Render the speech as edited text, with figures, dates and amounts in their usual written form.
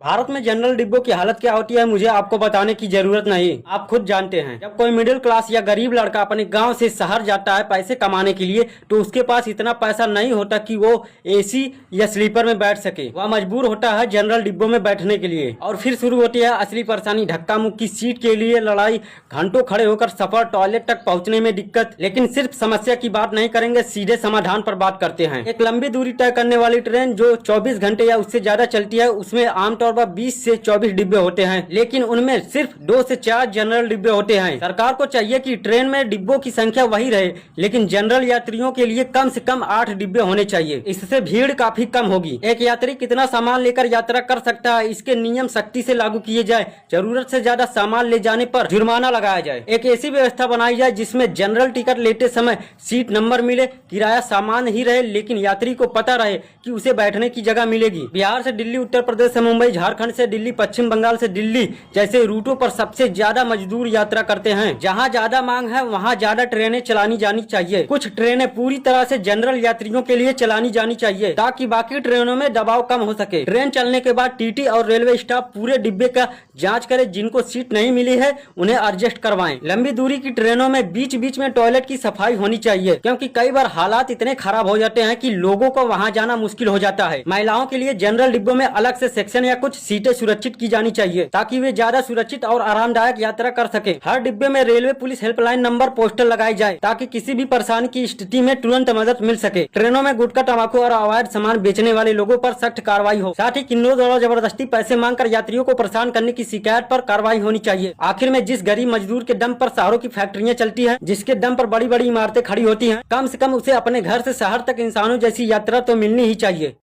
भारत में जनरल डिब्बों की हालत क्या होती है मुझे आपको बताने की जरूरत नहीं, आप खुद जानते हैं। जब कोई मिडिल क्लास या गरीब लड़का अपने गांव से शहर जाता है पैसे कमाने के लिए, तो उसके पास इतना पैसा नहीं होता कि वो एसी या स्लीपर में बैठ सके। वह मजबूर होता है जनरल डिब्बों में बैठने के लिए। और फिर शुरू होती है असली परेशानी, धक्का मुक्की, सीट के लिए लड़ाई, घंटों खड़े होकर सफर, टॉयलेट तक पहुँचने में दिक्कत। लेकिन सिर्फ समस्या की बात नहीं करेंगे, सीधे समाधान पर बात करते हैं। एक लंबी दूरी तय करने वाली ट्रेन जो 24 घंटे या उससे ज्यादा चलती है, उसमें आमतौर 20 से 24 डिब्बे होते हैं, लेकिन उनमें सिर्फ 2 से 4 जनरल डिब्बे होते हैं। सरकार को चाहिए कि ट्रेन में डिब्बों की संख्या वही रहे, लेकिन जनरल यात्रियों के लिए कम से कम 8 डिब्बे होने चाहिए। इससे भीड़ काफी कम होगी। एक यात्री कितना सामान लेकर यात्रा कर सकता है, इसके नियम सख्ती से लागू किए जाए। जरूरत से ज्यादा सामान ले जाने पर जुर्माना लगाया जाए। एक ऐसी व्यवस्था बनाई जाए जिसमें जनरल टिकट लेते समय सीट नंबर मिले, किराया सामान ही रहे, लेकिन यात्री को पता रहे कि उसे बैठने की जगह मिलेगी। बिहार से दिल्ली, उत्तर प्रदेश से मुंबई, झारखंड से दिल्ली, पश्चिम बंगाल से दिल्ली जैसे रूटों पर सबसे ज्यादा मजदूर यात्रा करते हैं। जहां ज्यादा मांग है वहां ज्यादा ट्रेनें चलानी जानी चाहिए। कुछ ट्रेनें पूरी तरह से जनरल यात्रियों के लिए चलानी जानी चाहिए ताकि बाकी ट्रेनों में दबाव कम हो सके। ट्रेन चलने के बाद टीटी और रेलवे स्टाफ पूरे डिब्बे का जांच करे। जिनको सीट नहीं मिली है उन्हें एडजस्ट करवाएं। लंबी दूरी की ट्रेनों में बीच बीच में टॉयलेट की सफाई होनी चाहिए, क्योंकि कई बार हालात इतने खराब हो जाते हैं कि लोगों को वहां जाना मुश्किल हो जाता है। महिलाओं के लिए जनरल डिब्बों में अलग से सेक्शन या कुछ सीटें सुरक्षित की जानी चाहिए ताकि वे ज्यादा सुरक्षित और आरामदायक यात्रा कर सके। हर डिब्बे में railway police helpline number poster लगाई जाए ताकि किसी भी परेशानी की स्थिति में तुरंत मदद मिल सके। ट्रेनों में गुटखा, तंबाकू और अवैध सामान बेचने वाले लोगों पर सख्त कार्रवाई हो। साथ ही किन्नरों द्वारा जबरदस्ती पैसे मांगकर यात्रियों को परेशान करने की शिकायत पर कार्रवाई होनी चाहिए। आखिर में जिस गरीब मजदूर के दम पर शहरों की फैक्ट्रियां चलती है, जिसके दम पर बड़ी बड़ी इमारतें खड़ी होती हैं, कम से कम उसे अपने घर से शहर तक इंसानों जैसी यात्रा तो मिलनी ही चाहिए।